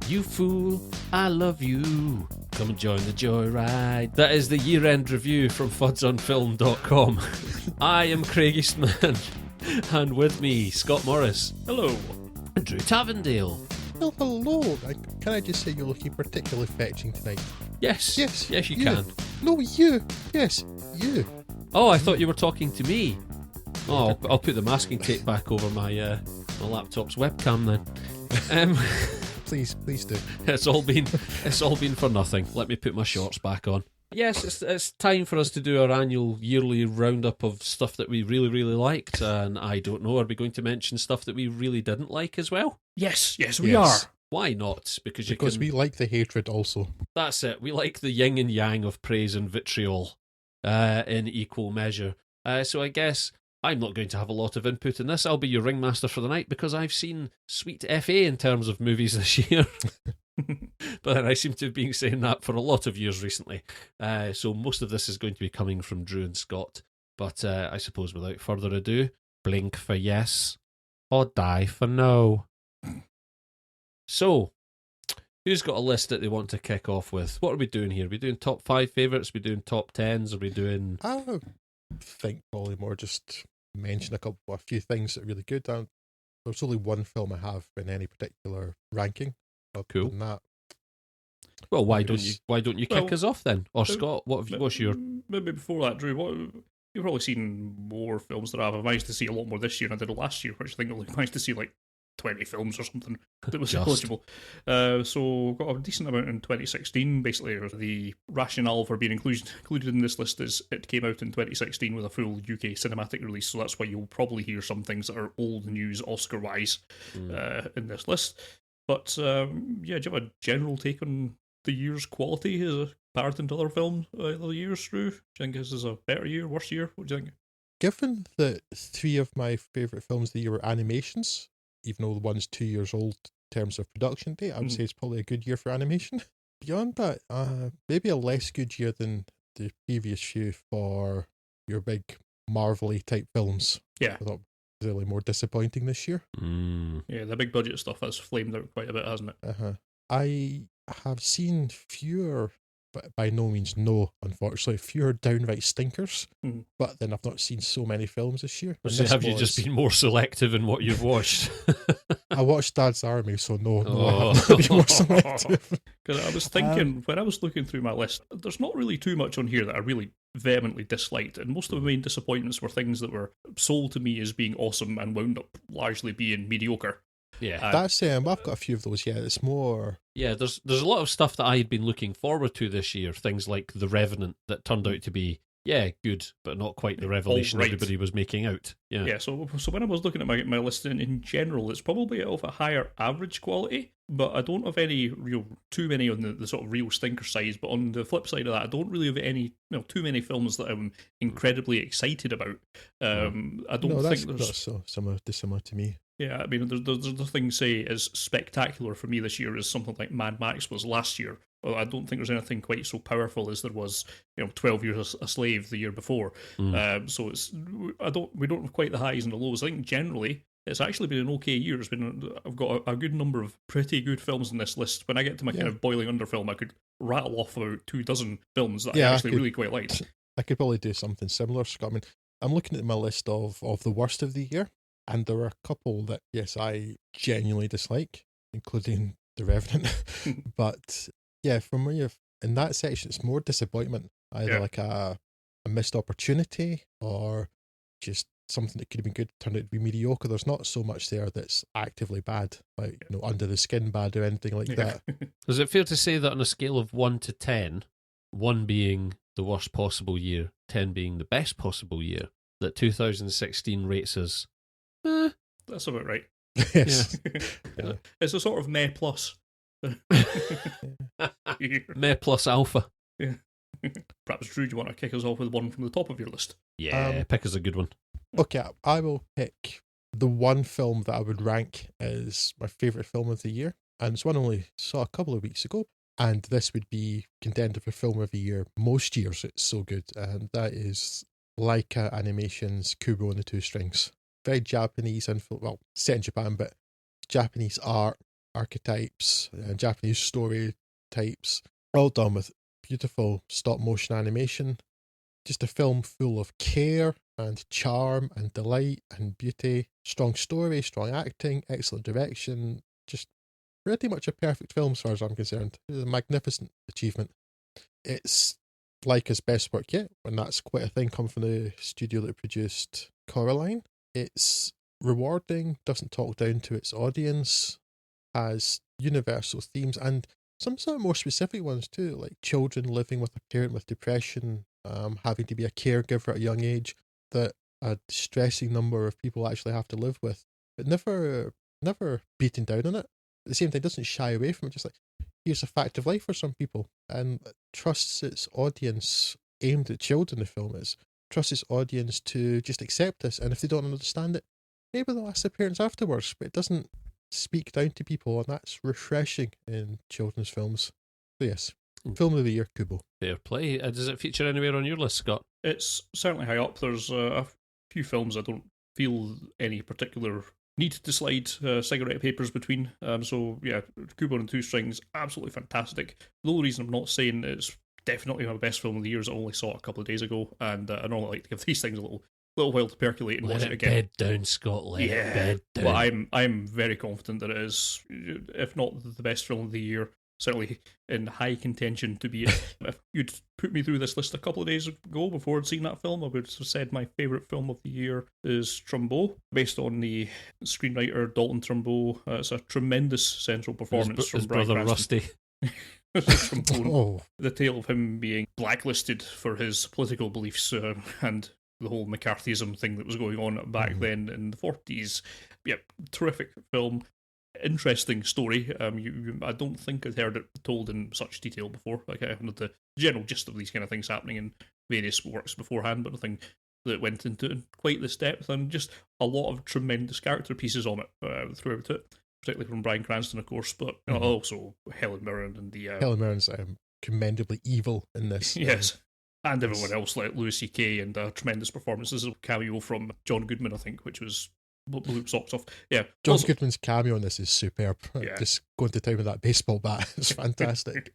You fool, I love you. Come and join the joyride. That is the year-end review from fudsonfilm.com. I am Craig Eastman, and with me, Scott Morris. Hello. And Drew Tavendale. Oh, hello. Can I just say you're looking particularly fetching tonight? Yes. Yes. Yes, you can. No, you. Yes, you. Oh, I thought you were talking to me. Oh, I'll put the masking tape back over my laptop's webcam then. Please do. It's all been for nothing. Let me put my shorts back on. Yes, it's time for us to do our annual yearly roundup of stuff that we really, really liked. And I don't know, are we going to mention stuff that we really didn't like as well? Yes, we are. Why not? Because we like the hatred also. That's it. We like the yin and yang of praise and vitriol in equal measure. So I guess I'm not going to have a lot of input in this. I'll be your ringmaster for the night because I've seen sweet FA in terms of movies this year. But I seem to have been saying that for a lot of years recently. So most of this is going to be coming from Drew and Scott. But I suppose without further ado, blink for yes or die for no. So, who's got a list that they want to kick off with? What are we doing here? Are we doing top 5 favourites? Are we doing top 10s? Are we doing... I think probably more just mention a few things that are really good. There's only one film I have in any particular ranking. Cool. Than that. Well, why don't you kick us off then? Or Scott, what's your... Maybe before that, Drew, you've probably seen more films than I have. I managed to see a lot more this year than I did last year, which I think I managed to see like 20 films or something that was eligible. So got a decent amount in 2016. Basically, the rationale for being included in this list is it came out in 2016 with a full UK cinematic release, so that's why you'll probably hear some things that are old news Oscar-wise in this list. But do you have a general take on the year's quality as compared to other films of the years, Drew? Do you think this is a better year, worse year? What do you think? Given that 3 of my favourite films of the year were animations, even though the one's 2 years old in terms of production date, I would say it's probably a good year for animation. Beyond that, maybe a less good year than the previous few for your big Marvel-y type films. Yeah. I thought it was really more disappointing this year. Yeah, the big budget stuff has flamed out quite a bit, hasn't it? I have seen fewer, but by no means no, unfortunately, fewer downright stinkers. But then I've not seen so many films this year. So have you just been more selective in what you've watched? I watched Dad's Army, so no, I have to be more selective. Because I was thinking, when I was looking through my list, there's not really too much on here that I really vehemently disliked, and most of the main disappointments were things that were sold to me as being awesome and wound up largely being mediocre. Yeah, that's I've got a few of those. Yeah, it's more. Yeah, there's a lot of stuff that I had been looking forward to this year. Things like The Revenant that turned out to be good, but not quite the revelation everybody was making out. Yeah. So when I was looking at my list in general, it's probably of a higher average quality, but I don't have any too many on the sort of real stinker side. But on the flip side of that, I don't really have any too many films that I'm incredibly excited about. I don't think there's so dissimilar to me. Yeah, I mean, there's nothing, say, as spectacular for me this year as something like Mad Max was last year. Well, I don't think there's anything quite so powerful as there was, 12 Years a Slave the year before. So we don't have quite the highs and the lows. I think generally it's actually been an okay year. I've got a good number of pretty good films in this list. When I get to my kind of boiling under film, I could rattle off about 24 films that I actually really quite liked. I could probably do something similar, Scott. I mean, I'm looking at my list of the worst of the year. And there are a couple that, yes, I genuinely dislike, including The Revenant. But, yeah, for me, in that section, it's more disappointment. Either like a missed opportunity or just something that could have been good turned out to be mediocre. There's not so much there that's actively bad, like, under the skin bad or anything like that. Is it fair to say that on a scale of 1 to 10, 1 being the worst possible year, 10 being the best possible year, that 2016 rates us... That's about right. Yes. Yeah. It's a sort of meh plus. Meh plus alpha. Yeah. Perhaps, Drew, do you want to kick us off with one from the top of your list? Yeah, pick us a good one. Okay, I will pick the one film that I would rank as my favourite film of the year. And it's one I only saw a couple of weeks ago. And this would be contender for film of the year most years. It's so good. And that is Laika Animation's Kubo and the Two Strings. Very Japanese, set in Japan, but Japanese art, archetypes and Japanese story types, all done with beautiful stop motion animation. Just a film full of care and charm and delight and beauty. Strong story, strong acting, excellent direction. Just pretty much a perfect film as far as I'm concerned. It's a magnificent achievement. It's Laika's best work yet, and that's quite a thing coming from the studio that produced Coraline. It's rewarding, doesn't talk down to its audience, has universal themes and some sort of more specific ones too, like children living with a parent with depression, having to be a caregiver at a young age that a distressing number of people actually have to live with, but never beating down on it. At the same time, it doesn't shy away from it, just like, here's a fact of life for some people, and trusts its audience, aimed at children, the film is, trusts its audience to just accept this, and if they don't understand it, maybe they'll ask their parents afterwards, but it doesn't speak down to people, and that's refreshing in children's films. So yes, film of the year, Kubo. Fair play. Does it feature anywhere on your list, Scott? It's certainly high up. There's a few films I don't feel any particular need to slide cigarette papers between. So yeah, Kubo and Two Strings, absolutely fantastic. The only reason I'm not saying it's definitely my best film of the year is I only saw it a couple of days ago, and I normally like to give these things a little while to percolate and watch it again. Bed down, Scott. Let it bed down. Well, I'm very confident that it is, if not the best film of the year, certainly in high contention to be it. If you'd put me through this list a couple of days ago before I'd seen that film, I would have said my favourite film of the year is Trumbo, based on the screenwriter Dalton Trumbo. It's a tremendous central performance from his Bryan brother Cranston. Rusty. The tale of him being blacklisted for his political beliefs and the whole McCarthyism thing that was going on back then in the 40s. Yeah, terrific film. Interesting story. I don't think I'd heard it told in such detail before. Like, I know the general gist of these kind of things happening in various works beforehand, but nothing that went into it in quite this depth, and just a lot of tremendous character pieces on it throughout it, particularly from Bryan Cranston, of course, but also Helen Mirren and the... Helen Mirren's commendably evil in this. Yes. And everyone else, like Louis C.K. and tremendous performances. A cameo from John Goodman, I think, which was blew socks off. Yeah, John Goodman's cameo in this is superb. Yeah. Just going to town with that baseball bat. It's fantastic.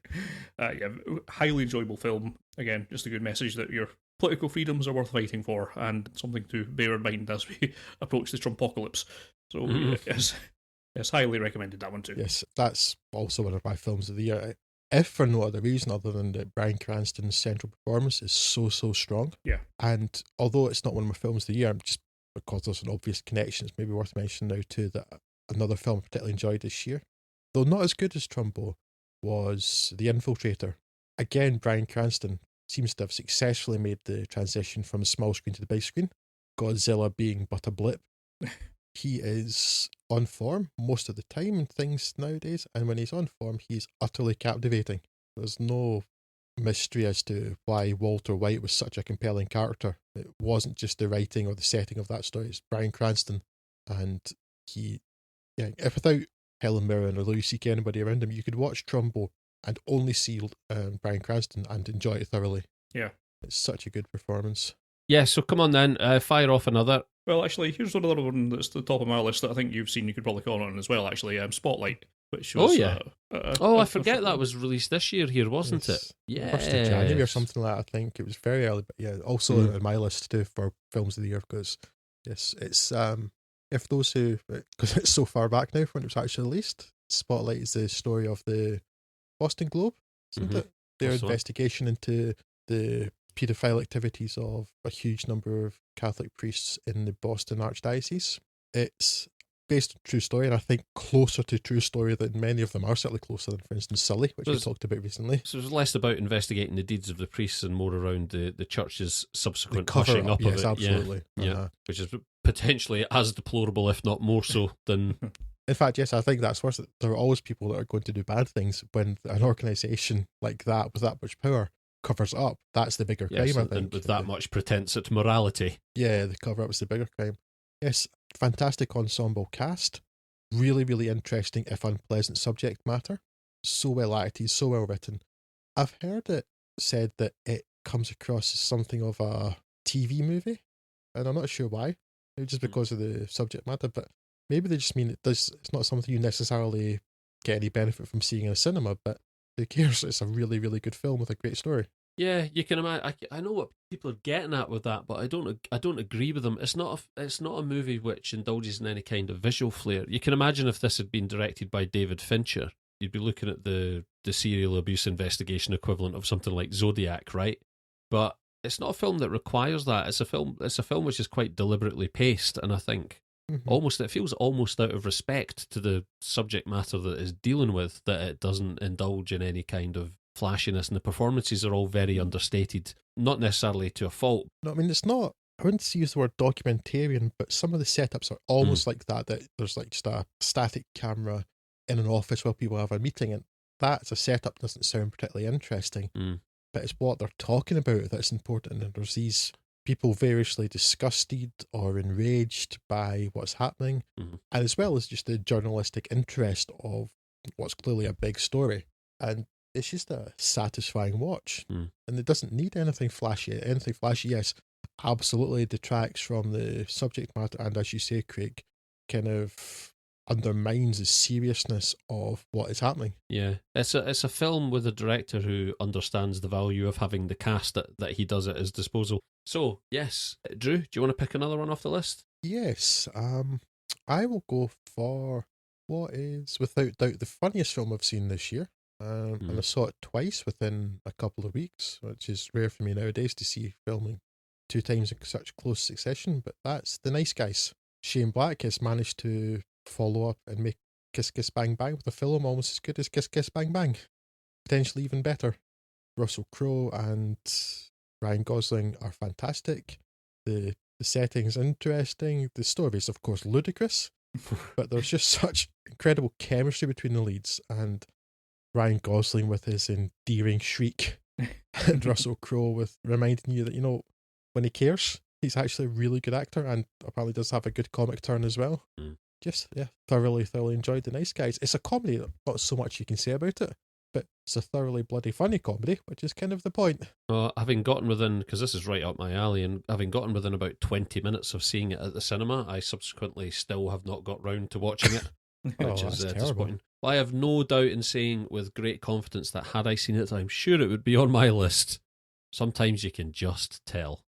Yeah, highly enjoyable film. Again, just a good message that your political freedoms are worth fighting for, and something to bear in mind as we approach the Trumpocalypse. So yes, highly recommended that one too. Yes, that's also one of my films of the year. If for no other reason other than that Bryan Cranston's central performance is so strong. Yeah. And although it's not one of my films of the year, just because there's an obvious connection, it's maybe worth mentioning now too that another film I particularly enjoyed this year, though not as good as Trumbo, was The Infiltrator. Again, Bryan Cranston seems to have successfully made the transition from the small screen to the big screen, Godzilla being but a blip. He is on form most of the time in things nowadays, and when he's on form, he's utterly captivating. There's no mystery as to why Walter White was such a compelling character. It wasn't just the writing or the setting of that story, it's Bryan Cranston. And if without Helen Mirren or Louis C.K. anybody around him, you could watch Trumbo and only see Bryan Cranston and enjoy it thoroughly. Yeah. It's such a good performance. Yeah, so come on then, fire off another. Well, actually, here's another one that's the top of my list that I think you've seen. You could probably call on as well. Actually, Spotlight, which was I forget that was released this year here, wasn't it? Yeah, 1st of January or something like that. I think it was very early, but yeah, also on my list too for films of the year, because yes, it's if those who, because it's so far back now from when it was actually released. Spotlight is the story of the Boston Globe, isn't it? Their investigation into the paedophile activities of a huge number of Catholic priests in the Boston Archdiocese. It's based on true story, and I think closer to true story than many of them are, certainly closer than, for instance, Sully, which we talked about recently. So it was less about investigating the deeds of the priests and more around the church's subsequent hushing up of it. Absolutely. Yeah. Which is potentially as deplorable, if not more so, than... In fact, yes, I think that's worse. There are always people that are going to do bad things when an organisation like that, with that much power, covers up. That's the bigger crime, I think. And with that much pretense at morality. Yeah, the cover up is the bigger crime. Yes, fantastic ensemble cast. Really, really interesting, if unpleasant, subject matter. So well acted, so well written. I've heard it said that it comes across as something of a TV movie, and I'm not sure why. Maybe just because of the subject matter, but maybe they just mean it's not something you necessarily get any benefit from seeing in a cinema, but who cares? It's a really, really good film with a great story. Yeah, you can imagine. I know what people are getting at with that, but I don't agree with them. It's not a movie which indulges in any kind of visual flair. You can imagine if this had been directed by David Fincher, you'd be looking at the serial abuse investigation equivalent of something like Zodiac, right? But it's not a film that requires that. It's a film which is quite deliberately paced, and I think it feels almost out of respect to the subject matter that it's dealing with that it doesn't indulge in any kind of flashiness, and the performances are all very understated, not necessarily to a fault. No, I mean, it's not, I wouldn't use the word documentarian, but some of the setups are almost like that there's like just a static camera in an office while people have a meeting, and that's a setup doesn't sound particularly interesting, but it's what they're talking about that's important, and there's these people variously disgusted or enraged by what's happening, and as well as just the journalistic interest of what's clearly a big story. And it's just a satisfying watch, and it doesn't need anything flashy. Anything flashy, yes, absolutely detracts from the subject matter, and as you say, Craig, kind of undermines the seriousness of what is happening. Yeah, it's a film with a director who understands the value of having the cast that he does at his disposal. So, yes, Drew, do you want to pick another one off the list? Yes, I will go for what is without doubt the funniest film I've seen this year. And I saw it twice within a couple of weeks, which is rare for me nowadays to see filming 2 times in such close succession, but that's The Nice Guys. Shane Black has managed to follow up and make Kiss Kiss Bang Bang with a film almost as good as Kiss Kiss Bang Bang. Potentially even better. Russell Crowe and Ryan Gosling are fantastic. The setting's interesting. The story is, of course, ludicrous, but there's just such incredible chemistry between the leads, and Ryan Gosling with his endearing shriek and Russell Crowe with reminding you that, when he cares, he's actually a really good actor, and apparently does have a good comic turn as well. Just, thoroughly enjoyed The Nice Guys. It's a comedy, not so much you can say about it, but it's a thoroughly bloody funny comedy, which is kind of the point. Having gotten within, because this is right up my alley, and having gotten within about 20 minutes of seeing it at the cinema, I subsequently still have not got round to watching it, which is disappointing. I have no doubt in saying with great confidence that had I seen it, I'm sure it would be on my list. Sometimes you can just tell.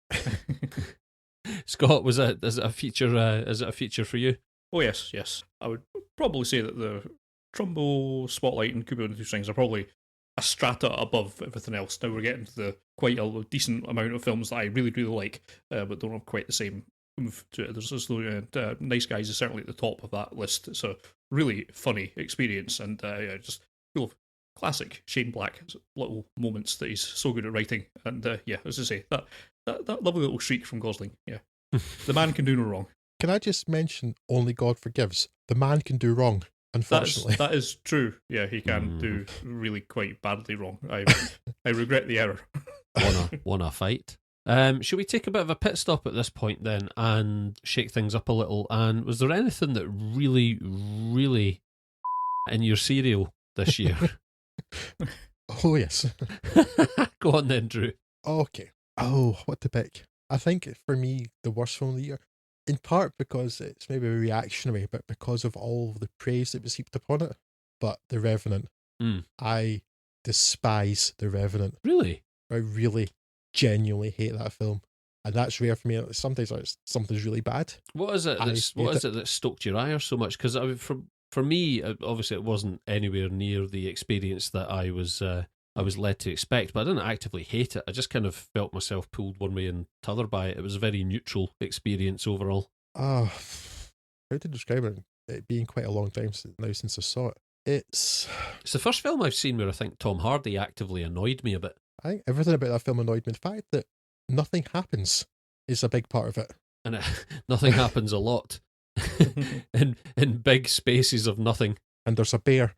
Scott, is it a feature? Is it a feature for you? Oh yes. I would probably say that the Trumbo, Spotlight, and Cuba and the Two Strings are probably a strata above everything else. Now we're getting to the quite a decent amount of films that I really, really like, but don't have quite the same oomph to it. There's this Nice Guys is certainly at the top of that list. It's a really funny experience, and just full of classic Shane Black little moments that he's so good at writing. And as I say, that lovely little shriek from Gosling. Yeah, the man can do no wrong. Can I just mention Only God Forgives? The man can do wrong, unfortunately. That is true. Yeah, he can do really quite badly wrong. I regret the error. Wanna fight? Should we take a bit of a pit stop at this point then and shake things up a little? And was there anything that really, really in your cereal this year? Oh, yes. Go on then, Drew. Okay. Oh, what to pick? I think for me, the worst film of the year, in part because it's maybe reactionary, but because of all the praise that was heaped upon it. But The Revenant. I despise The Revenant. Really? I really genuinely hate that film, and that's rare for me. Sometimes something's really bad. What is it? That stoked your ire so much? Because for me, obviously, it wasn't anywhere near the experience that I was led to expect. But I didn't actively hate it. I just kind of felt myself pulled one way and t'other by it. It was a very neutral experience overall. How to describe it? It being quite a long time now since I saw it. It's the first film I've seen where I think Tom Hardy actively annoyed me a bit. I think everything about that film annoyed me. The fact that nothing happens is a big part of it. And nothing happens a lot. in big spaces of nothing. And there's a bear.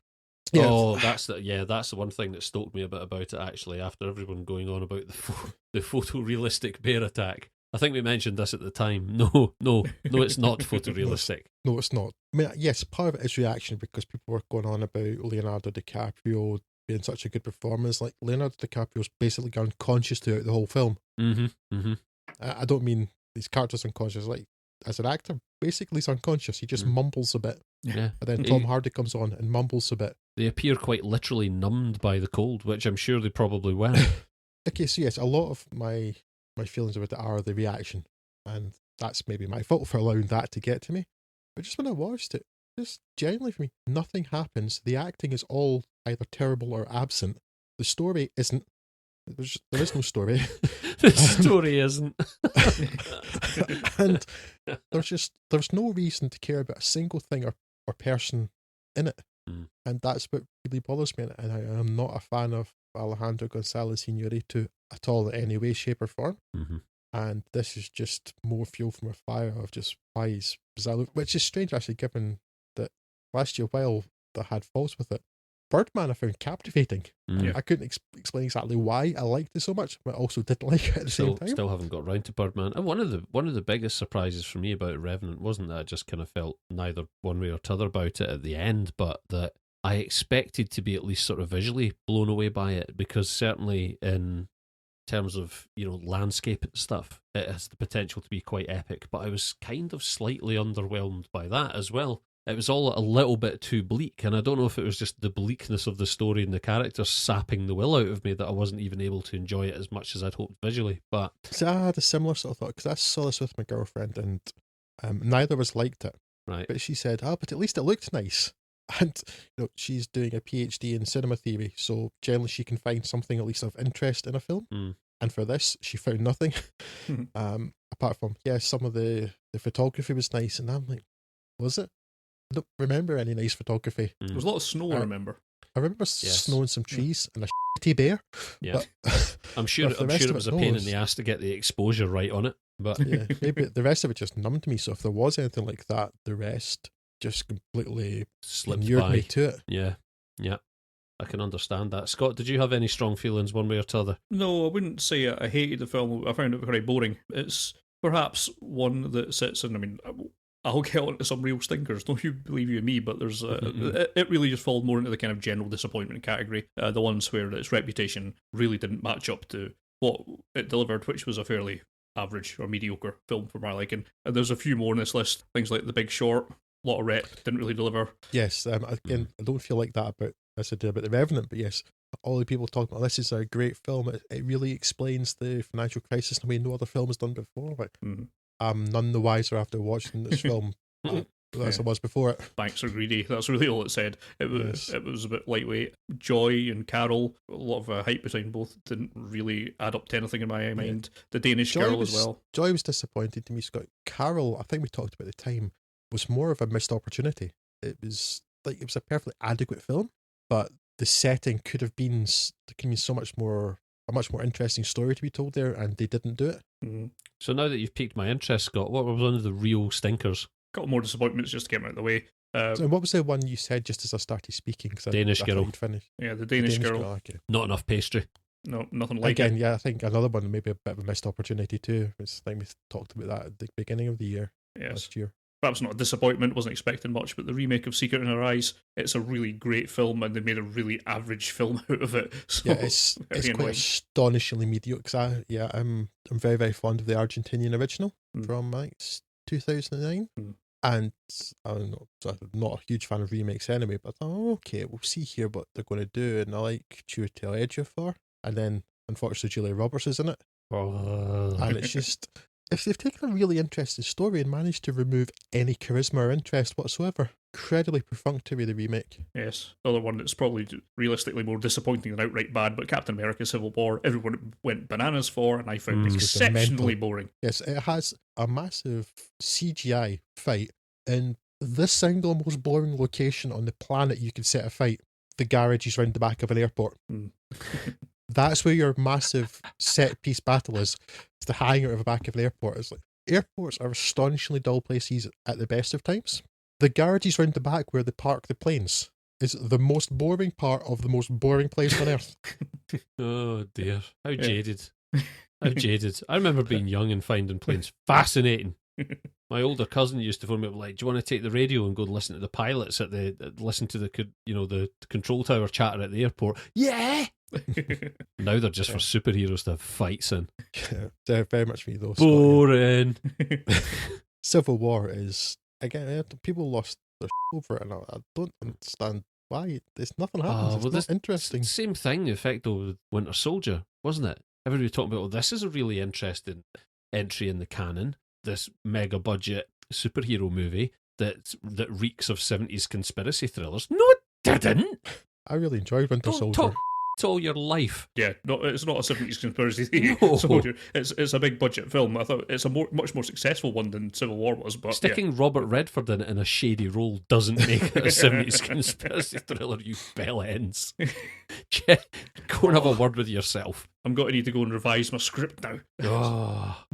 Yeah. Oh, that's the one thing that stoked me a bit about it, actually, after everyone going on about the photorealistic bear attack. I think we mentioned this at the time. No, it's not photorealistic. No, it's not. I mean, yes, part of it is reaction because people were going on about Leonardo DiCaprio being such a good performance. Like, Leonardo DiCaprio's basically unconscious throughout the whole film. Mm-hmm. Mm-hmm. I don't mean these characters unconscious. Like, as an actor, basically he's unconscious. He just mumbles a bit. Yeah. And then Tom Hardy comes on and mumbles a bit. They appear quite literally numbed by the cold, which I'm sure they probably were. Okay, so yes, a lot of my feelings about it are the reaction, and that's maybe my fault for allowing that to get to me. But just when I watched it, just genuinely for me, nothing happens. The acting is all either terrible or absent. The story isn't. There is no story. The story isn't. And there's no reason to care about a single thing or person in it. And that's what really bothers me. And I am not a fan of Alejandro González Iñárritu at all in any way, shape, or form. And this is just more fuel from a fire of just why he's bizarre, which is strange actually, given that last year, while they had faults with it, Birdman I found captivating. I couldn't explain exactly why I liked it so much, but also didn't like it at the same time. Still haven't got round to Birdman. And one of the biggest surprises for me about Revenant wasn't that I just kind of felt neither one way or t'other about it at the end, but that I expected to be at least sort of visually blown away by it, because certainly in terms of, you know, landscape and stuff, it has the potential to be quite epic, but I was kind of slightly underwhelmed by that as well. It was all a little bit too bleak, and I don't know if it was just the bleakness of the story and the characters sapping the will out of me that I wasn't even able to enjoy it as much as I'd hoped visually. But so I had a similar sort of thought, because I saw this with my girlfriend, and neither of us liked it. Right. But she said, but at least it looked nice. And she's doing a PhD in cinema theory, so generally she can find something at least of interest in a film. And for this, she found nothing. Apart from, some of the photography was nice, and I'm like, was it? I don't remember any nice photography. There was a lot of snow, I remember. I remember snow and some trees and a shitty bear. Yeah. But I'm sure it was a pain in the ass to get the exposure right on it. But maybe the rest of it just numbed me. So if there was anything like that, the rest just completely slipped inured by me to it. Yeah. I can understand that. Scott, did you have any strong feelings one way or t'other? No, I wouldn't say I hated the film. I found it very boring. It's perhaps one that sits in, I mean, I'll get onto some real stinkers, don't you believe you and me, but there's it really just falls more into the kind of general disappointment category. The ones where its reputation really didn't match up to what it delivered, which was a fairly average or mediocre film for my liking. And there's a few more on this list, things like The Big Short, a lot of rep, didn't really deliver. Yes, again, I don't feel like that about as I do about The Revenant, but yes, all the people talking about this is a great film. It really explains the financial crisis in a way no other film has done before. Like, I'm none the wiser after watching this film as I was before it. Banks are greedy. That's really all it said. It was a bit lightweight. Joy and Carol, a lot of hype between both, didn't really add up to anything in my mind. The Danish Girl as well. Joy was disappointing to me, Scott. Carol, I think we talked about at the time, was more of a missed opportunity. It was a perfectly adequate film, but the setting could have been so much more, a much more interesting story to be told there, and they didn't do it. So now that you've piqued my interest, Scott, what was one of the real stinkers? Got more disappointments just to get them out of the way. So what was the one you said just as I started speaking? Danish Girl. Yeah, the Danish Girl. Okay. Not enough pastry. No, nothing like Again, it. yeah, I think another one, maybe a bit of a missed opportunity too. I think we talked about that at the beginning of the year, last year. Perhaps not a disappointment, wasn't expecting much, but the remake of Secret in Her Eyes, it's a really great film, and they made a really average film out of it. So, yeah, it's quite astonishingly mediocre. I'm very, very fond of the Argentinian original from 2009. And I'm not a huge fan of remakes anyway, but I thought, okay, we'll see here what they're going to do. And I like Chiwetel Ejiofor, and then unfortunately Julia Roberts is in it. And it's just, if they've taken a really interesting story and managed to remove any charisma or interest whatsoever, incredibly perfunctory, the remake. Yes, the other one that's probably realistically more disappointing than outright bad, but Captain America Civil War, everyone went bananas for, and I found it exceptionally boring. Yes, it has a massive CGI fight in the single most boring location on the planet you could set a fight. The garage is round the back of an airport. That's where your massive set piece battle is. It's the hangar of the back of an airport. It's like, airports are astonishingly dull places at the best of times. The garages round the back where they park the planes is the most boring part of the most boring place on earth. Oh dear. How jaded. How jaded. I remember being young and finding planes fascinating. My older cousin used to phone me up like, do you want to take the radio and go and listen to the pilots listen to the control tower chatter at the airport? Yeah! Now they're just for superheroes to have fights in. Yeah, they're very much me though. Boring. Civil War is, again, people lost their over it, and I don't understand why. There's nothing happens. It's not interesting. Same thing, effect though, with Winter Soldier, wasn't it? Everybody talking about, this is a really interesting entry in the canon, this mega budget superhero movie that reeks of 70s conspiracy thrillers. No, it didn't. I really enjoyed Winter Soldier. Talk all your life. Yeah, no, it's not a 70s conspiracy soldier. It's a big budget film. I thought it's a much more successful one than Civil War was. But sticking Robert Redford in a shady role doesn't make it a 70s conspiracy thriller, you bellends. Go and have a word with yourself. I'm going to need to go and revise my script now. Oh,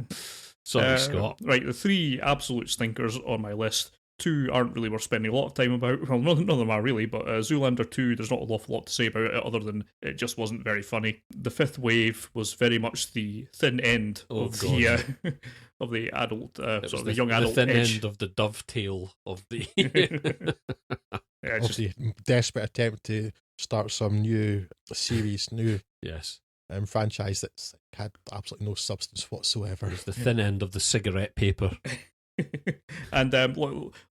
sorry, Scott. Right, the 3 absolute stinkers on my list. 2 aren't really worth spending a lot of time about. Well, none of them are really, but Zoolander 2, there's not an awful lot to say about it other than it just wasn't very funny. The Fifth Wave was very much the thin end of the adult, sort of the young adult thin edge. end of the dovetail of the... the desperate attempt to start some new series, yes. Franchise that's had absolutely no substance whatsoever. It's the thin end of the cigarette paper. And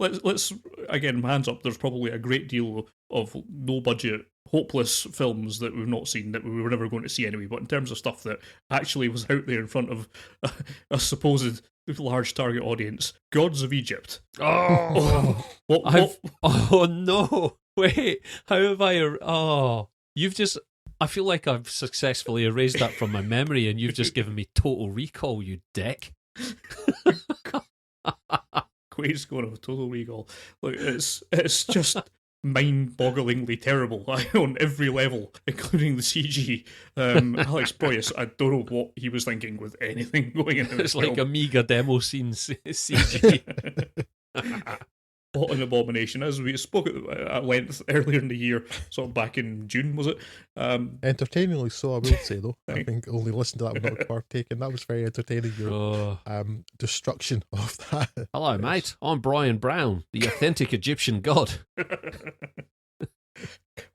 let's again, hands up, there's probably a great deal of no budget hopeless films that we've not seen that we were never going to see anyway, but in terms of stuff that actually was out there in front of a supposed large target audience, Gods of Egypt. Oh no, wait, how have I you've just, I feel like I've successfully erased that from my memory and you've just given me Total Recall, you dick. Quaid's going to Total Recall. Look, it's just mind-bogglingly terrible on every level, including the CG. Alex Proyas, I don't know what he was thinking with anything going in this It's like film. Amiga demo scene CG. What an abomination. As we spoke at length earlier in the year, sort of back in June, was it? Entertainingly so, I will say, though. I think only listen to that without partaking. That was very entertaining, your destruction of that. Hello, mate. I'm Brian Brown, the authentic Egyptian god.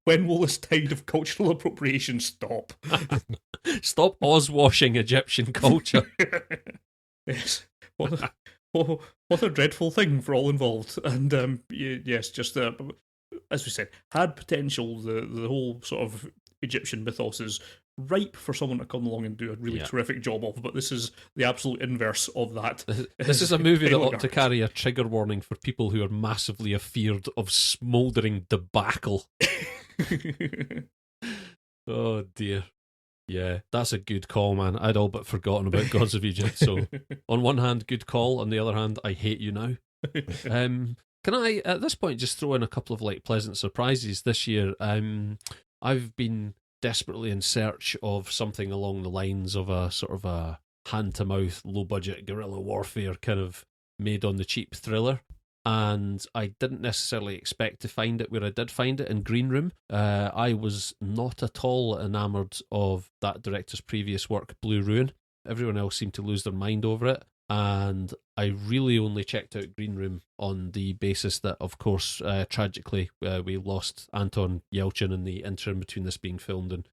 When will this tide of cultural appropriation stop? Stop Oz-washing Egyptian culture. Yes. What a dreadful thing for all involved. And yes, just as we said, had potential. The whole sort of Egyptian mythos is ripe for someone to come along and do a really terrific job of, but this is the absolute inverse of that. This is a movie that ought to carry a trigger warning for people who are massively afeared of smouldering debacle. Oh dear. Yeah, that's a good call, man. I'd all but forgotten about Gods of Egypt. So, on one hand, good call. On the other hand, I hate you now. Can I, at this point, just throw in a couple of pleasant surprises this year? I've been desperately in search of something along the lines of a sort of a hand-to-mouth, low-budget guerrilla warfare kind of made-on-the-cheap thriller. And I didn't necessarily expect to find it where I did find it in Green Room. I was not at all enamoured of that director's previous work, Blue Ruin. Everyone else seemed to lose their mind over it. And I really only checked out Green Room on the basis that, of course, tragically, we lost Anton Yelchin in the interim between this being filmed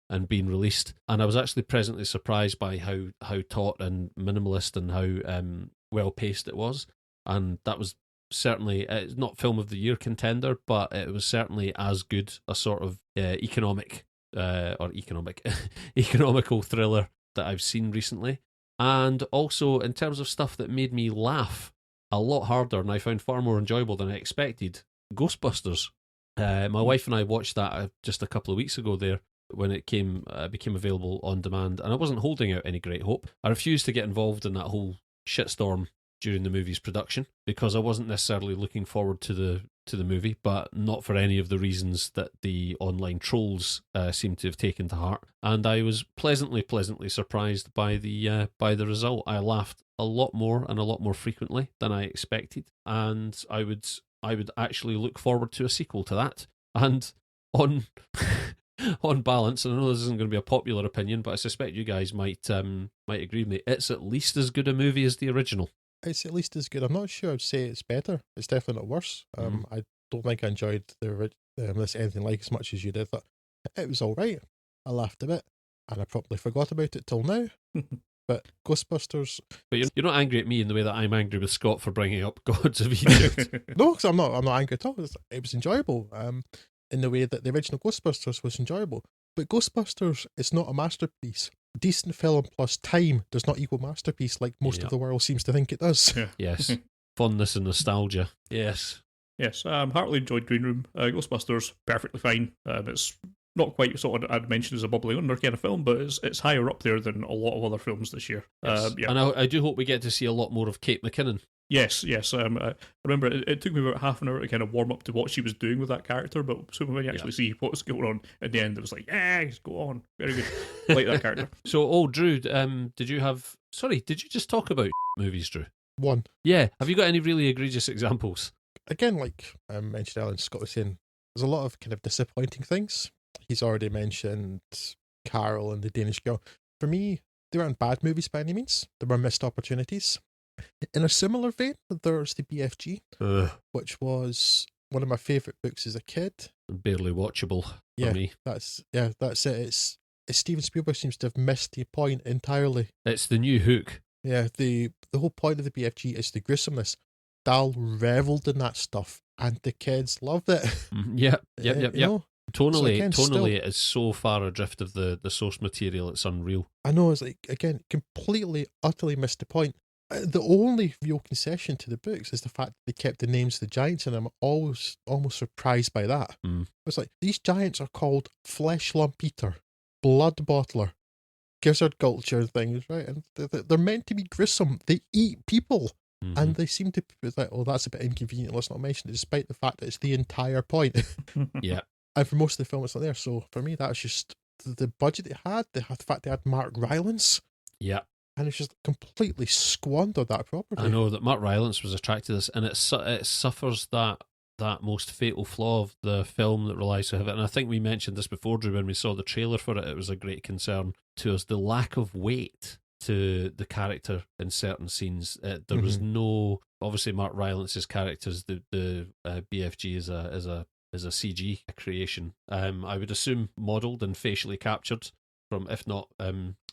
and being released. And I was actually pleasantly surprised by how taut and minimalist and how well-paced it was. And that was certainly, it's not film of the year contender, but it was certainly as good a sort of economical thriller that I've seen recently. And also in terms of stuff that made me laugh a lot harder and I found far more enjoyable than I expected, Ghostbusters. My wife and I watched that just a couple of weeks ago there when it became available on demand, and I wasn't holding out any great hope. I refused to get involved in that whole shitstorm during the movie's production because I wasn't necessarily looking forward to the movie, but not for any of the reasons that the online trolls seem to have taken to heart. And I was pleasantly surprised by the result. I laughed a lot more and a lot more frequently than I expected, and I would actually look forward to a sequel to that. And on on balance, and I know this isn't going to be a popular opinion, but I suspect you guys might agree with me, it's at least as good a movie as the original. It's at least as good. I'm not sure I'd say it's better. It's definitely not worse. I don't think I enjoyed this anything like as much as you did. But it was all right. I laughed a bit, and I probably forgot about it till now. But Ghostbusters, But you're not angry at me in the way that I'm angry with Scott for bringing up Gods of Egypt. no, because I'm not angry at all. It was enjoyable. In the way that the original Ghostbusters was enjoyable. But Ghostbusters is not a masterpiece. Decent film plus time does not equal masterpiece like most of the world seems to think it does. Yeah. Yes. Fondness and nostalgia. Yes. Yes, heartily enjoyed Green Room. Ghostbusters, perfectly fine. It's not quite sort of I'd mentioned as a bubbly under kind of film, but it's higher up there than a lot of other films this year. Yes. Yeah. And I do hope we get to see a lot more of Kate McKinnon. Yes. I remember it took me about half an hour to kind of warm up to what she was doing with that character, but so when you actually see what was going on at the end, it was like, yes, go on. Very good. Like that character. So, Drew, did you just talk about movies, Drew? One. Yeah. Have you got any really egregious examples? Again, like I mentioned earlier, Scott was saying, there's a lot of kind of disappointing things. He's already mentioned Carol and the Danish Girl. For me, they weren't bad movies by any means. They were missed opportunities. In a similar vein, there's the BFG, which was one of my favourite books as a kid. Barely watchable for me. That's it. It's Steven Spielberg seems to have missed the point entirely. It's the new Hook. Yeah, the whole point of the BFG is the gruesomeness. Dahl revelled in that stuff, and the kids loved it. Yep. Tonally, So it is so far adrift of the source material, it's unreal. I know, it's like, again, completely, utterly missed the point. The only real concession to the books is the fact that they kept the names of the giants, and I'm always almost surprised by that. It's like, these giants are called Flesh Lump Eater, Blood Bottler, Gizzard Gulcher things, right? And they're meant to be gruesome. They eat people. And they seem to be like, oh, that's a bit inconvenient, let's not mention it, despite the fact that it's the entire point. Yeah. And for most of the film, it's not there. So for me, that was just the budget they had, the fact they had Mark Rylance. Yeah. And it's just completely squandered that property. I know that Mark Rylance was attracted to this, and it suffers that most fatal flaw of the film that relies so heavily. And I think we mentioned this before, Drew, when we saw the trailer for it. It was a great concern to us, the lack of weight to the character in certain scenes. There was no, obviously Mark Rylance's characters, the BFG is a CG creation. I would assume modelled and facially captured from, if not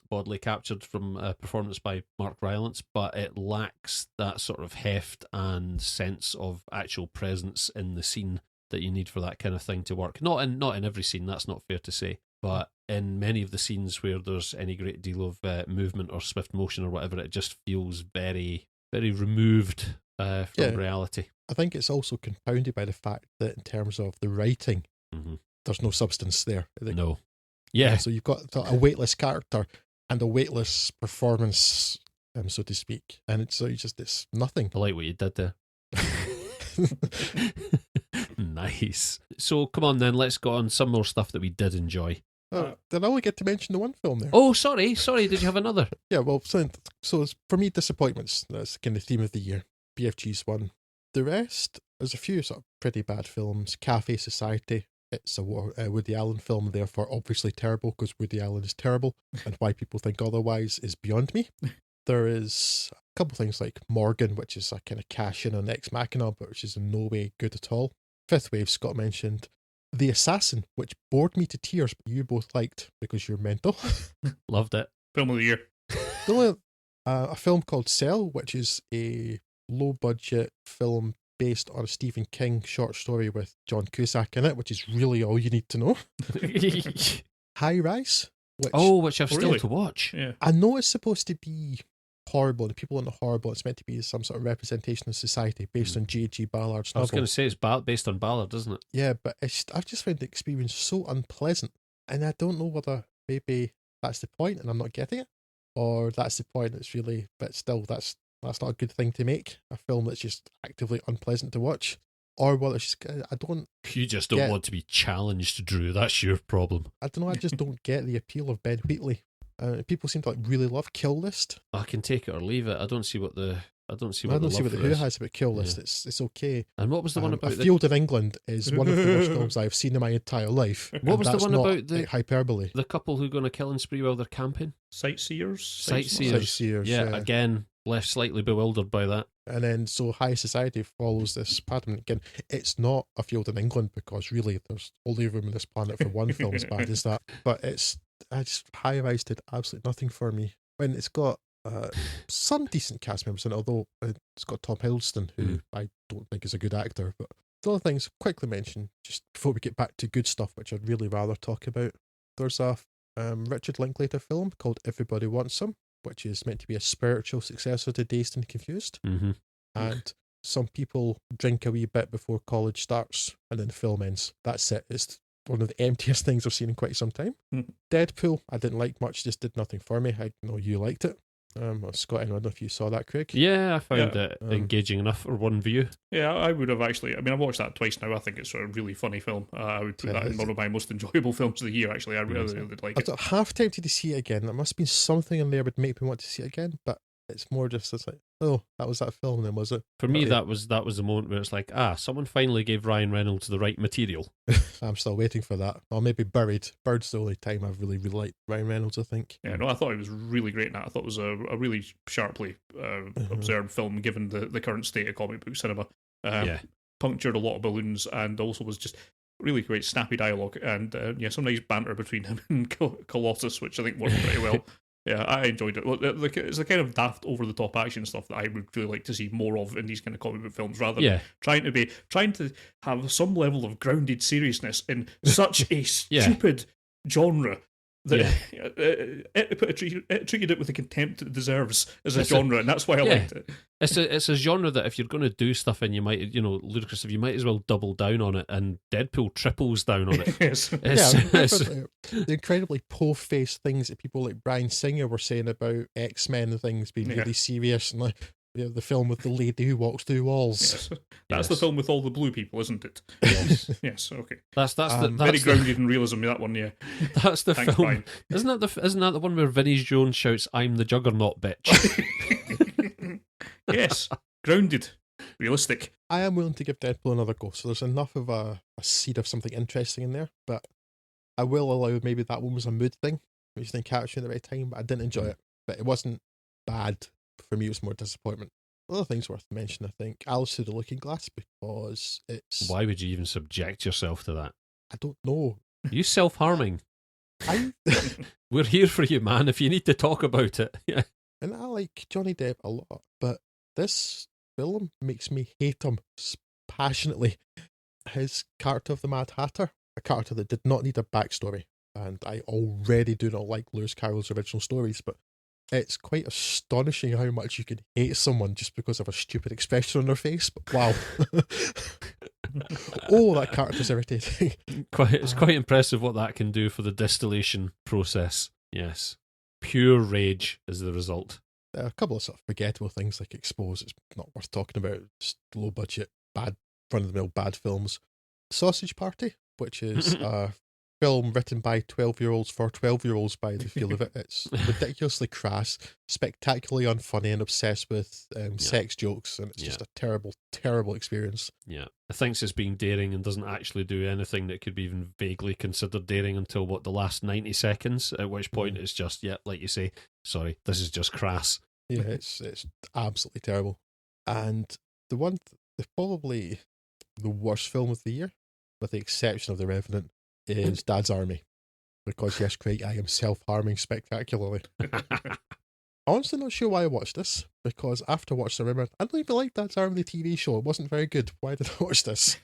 bodily captured from a performance by Mark Rylance, but it lacks that sort of heft and sense of actual presence in the scene that you need for that kind of thing to work. Not in every scene, that's not fair to say, but in many of the scenes where there's any great deal of movement or swift motion or whatever, it just feels very, very removed from reality. I think it's also compounded by the fact that in terms of the writing, there's no substance there. No. Yeah. So you've got a weightless character and a weightless performance, so to speak. And it's nothing. I like what you did there. Nice. So come on then, let's go on some more stuff that we did enjoy. Did I only get to mention the one film there? Oh, sorry. Did you have another? Yeah, well, so it's, for me, disappointments. That's kind of the theme of the year. BFG's one. The rest, there's a few sort of pretty bad films. Cafe Society. It's a Woody Allen film, therefore obviously terrible because Woody Allen is terrible, and why people think otherwise is beyond me. There is a couple of things like Morgan, which is a kind of cash-in on Ex Machina, but which is in no way good at all. Fifth Wave, Scott mentioned. The Assassin, which bored me to tears, but you both liked because you're mental. Loved it. Film of the year. A film called Cell, which is a low-budget film based on a Stephen King short story with John Cusack in it, which is really all you need to know. High Rise. Which I've still to watch. Yeah. I know it's supposed to be horrible, the people in it horrible. It's meant to be some sort of representation of society based on J.G. Ballard's novel. I was going to say it's based on Ballard, isn't it? Yeah, but I've just found the experience so unpleasant, and I don't know whether maybe that's the point and I'm not getting it, or that's the point that's really, but still that's not a good thing to make, a film that's just actively unpleasant to watch, or whether it's just, You just don't want to be challenged, Drew. That's your problem. I don't know, I just don't get the appeal of Ben Wheatley. People seem to really love Kill List. I can take it or leave it. I don't see what the Who has about Kill List. Yeah. It's okay. And what was the one about A Field in England is one of the worst films I've seen in my entire life. What was the one about the hyperbole? The couple who go on a killing spree while they're camping? Sightseers. Yeah, again, left slightly bewildered by that. And then so High Society follows this pattern. Again, it's not A Field in England because really there's only room on this planet for one film as bad as that. But High Rise did absolutely nothing for me. when it's got some decent cast members in it, although it's got Tom Hiddleston, who I don't think is a good actor. But the other things quickly mention, just before we get back to good stuff, which I'd really rather talk about. There's a Richard Linklater film called Everybody Wants Some, which is meant to be a spiritual successor to Dazed and Confused. Mm-hmm. And some people drink a wee bit before college starts, and then the film ends. That's it. It's one of the emptiest things I've seen in quite some time. Deadpool, I didn't like much, just did nothing for me. I know you liked it. Scott, I don't know if you saw that, Craig. Yeah, I found it engaging enough for one view. Yeah, I would have actually. I mean, I've watched that twice now. I think it's a really funny film. I would put that in one of my most enjoyable films of the year, actually. I really did like it. I was half tempted to see it again. There must have been something in there that would make me want to see it again, but it's more just it's like, oh, that was that film then, was it? For me, that was the moment where it's like, someone finally gave Ryan Reynolds the right material. I'm still waiting for that. Or maybe Buried. Bird's the only time I've really liked Ryan Reynolds, I think. Yeah, no, I thought it was really great in that. I thought it was a really sharply observed film, given the current state of comic book cinema. Punctured a lot of balloons, and also was just really great snappy dialogue, and some nice banter between him and Colossus, which I think worked pretty well. Yeah, I enjoyed it. It's the kind of daft, over-the-top action stuff that I would really like to see more of in these kind of comic book films, rather than trying to have some level of grounded seriousness in such a stupid genre that it treated it with the contempt it deserves as a genre, and that's why I liked it. It's a genre that if you're going to do stuff in, you might, ludicrous, if you might as well double down on it, and Deadpool triples down on it. Yes. The incredibly po-faced things that people like Bryan Singer were saying about X-Men and things being really serious, and like the film with the lady who walks through walls. Yes. That's the film with all the blue people, isn't it? Yes. Yes. Okay. That's very grounded in realism. That one, yeah. That's the Thanks, film. Brian. Isn't that the one where Vinnie Jones shouts, "I'm the Juggernaut, bitch"? Yes. Grounded. Realistic. I am willing to give Deadpool another go. So there's enough of a seed of something interesting in there, but I will allow maybe that one was a mood thing, which didn't catch you at the right time. But I didn't enjoy it. But it wasn't bad. For me, it was more disappointment. Other things worth mentioning, I think, Alice Through the Looking Glass, because it's... Why would you even subject yourself to that? I don't know. You self-harming. We're here for you, man, if you need to talk about it. Yeah. And I like Johnny Depp a lot, but this film makes me hate him passionately. His character of the Mad Hatter, a character that did not need a backstory, and I already do not like Lewis Carroll's original stories, but it's quite astonishing how much you can hate someone just because of a stupid expression on their face. But wow. Oh, that character's irritating. It's quite impressive what that can do for the distillation process. Yes. Pure rage is the result. A couple of sort of forgettable things like Expose, it's not worth talking about. Just low budget, bad, run-of-the-mill bad films. Sausage Party, which is a film written by 12-year-olds for 12-year-olds by the feel of it. It's ridiculously crass, spectacularly unfunny, and obsessed with sex jokes, and it's just a terrible, terrible experience. Yeah. It thinks it's being daring and doesn't actually do anything that could be even vaguely considered daring until, the last 90 seconds, at which point it's just, like you say, sorry, this is just crass. Yeah, it's absolutely terrible. And probably the worst film of the year, with the exception of The Revenant, is Dad's Army. Because yes, Craig, I am self-harming spectacularly. Honestly not sure why I watched this, because after watching, I remembered I don't even like Dad's Army, the TV show. It wasn't very good. Why did I watch this?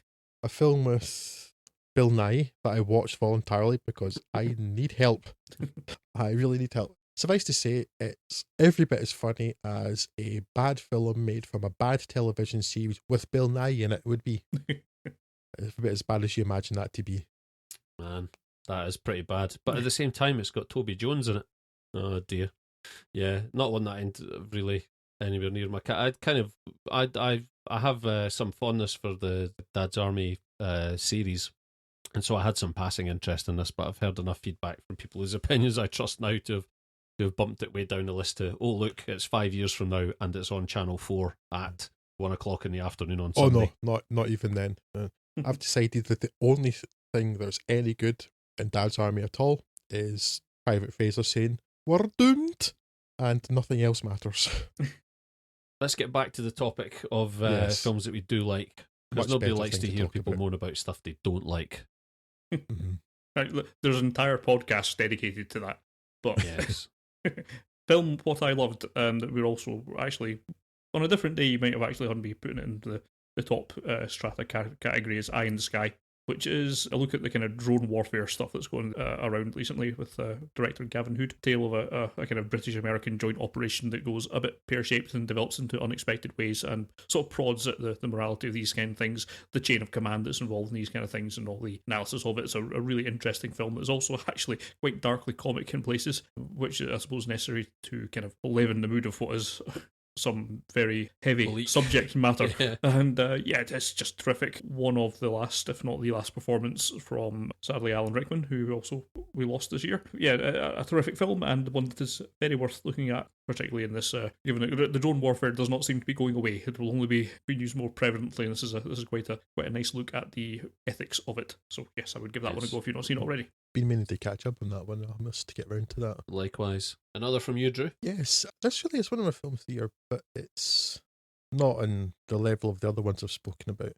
A film with Bill Nighy that I watched voluntarily because I need help. I really need help. Suffice to say, it's every bit as funny as a bad film made from a bad television series with Bill Nighy in it would be. Every bit as bad as you imagine that to be. Man, that is pretty bad. But at the same time, it's got Toby Jones in it. Oh dear. Yeah, not one that I really anywhere near my cat. I have some fondness for the Dad's Army series, and so I had some passing interest in this. But I've heard enough feedback from people whose opinions I trust now to have bumped it way down the list to, oh look, it's 5 years from now and it's on Channel 4 at 1:00 in the afternoon on Sunday. Oh no, not even then. I've decided that the only thing that's any good in Dad's Army at all is Private Fraser saying, "We're doomed," and nothing else matters. Let's get back to the topic of films that we do like, because Much nobody better likes thing to to hear talk people about. moan about stuff they don't like. Mm-hmm. Right, look, there's an entire podcast dedicated to that. But Yes. film, what I loved, that we're also actually, on a different day, you might have actually heard me putting it into the top strata category is Eye in the Sky, which is a look at the kind of drone warfare stuff that's going around recently with director Gavin Hood. Tale of a kind of British-American joint operation that goes a bit pear-shaped and develops into unexpected ways and sort of prods at the morality of these kind of things, the chain of command that's involved in these kind of things and all the analysis of it. It's a really interesting film that's also actually quite darkly comic in places, which I suppose is necessary to kind of live in the mood of what is some very heavy Bleak subject matter. Yeah. And it's just terrific. One of the last, if not the last performance from, sadly, Alan Rickman, who also we lost this year. Yeah, a terrific film, and one that is very worth looking at, particularly in this, given that the drone warfare does not seem to be going away. It will only be being used more prevalently, and this is quite a nice look at the ethics of it. So yes, I would give that one a go if you've not seen it already. Been meaning to catch up on that one. I must get round to that. Likewise. Another from you, Drew? Yes, this really is one of my films of the year, but it's not on the level of the other ones I've spoken about.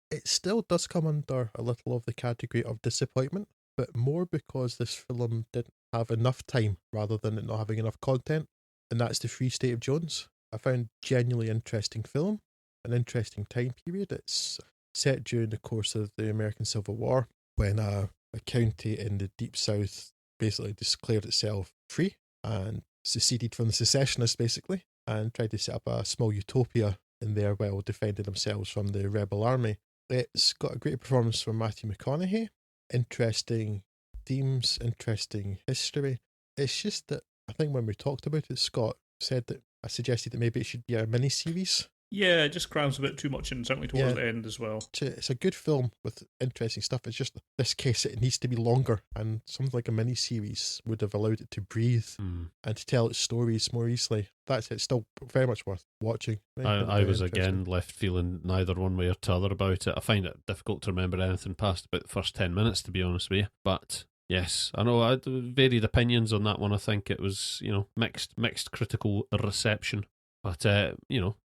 It still does come under a little of the category of disappointment, but more because this film didn't have enough time rather than it not having enough content, and that's The Free State of Jones. I found genuinely interesting film, an interesting time period. It's set during the course of the American Civil War, when a county in the Deep South basically declared itself free and seceded from the secessionists, basically, and tried to set up a small utopia in there while defending themselves from the rebel army. It's got a great performance from Matthew McConaughey, interesting themes, interesting history. It's just that I think when we talked about it, Scott said that I suggested that maybe it should be a mini-series. Yeah, it just crams a bit too much in, certainly towards Yeah. the end as well. It's a good film with interesting stuff. It's just this case it needs to be longer, and something like a mini-series would have allowed it to breathe and to tell its stories more easily. That's it. Still very much worth watching. I was again left feeling neither one way or t'other about it. I find it difficult to remember anything past about the first 10 minutes, to be honest with you. But yes, I know I had varied opinions on that one. I think it was, mixed critical reception. But,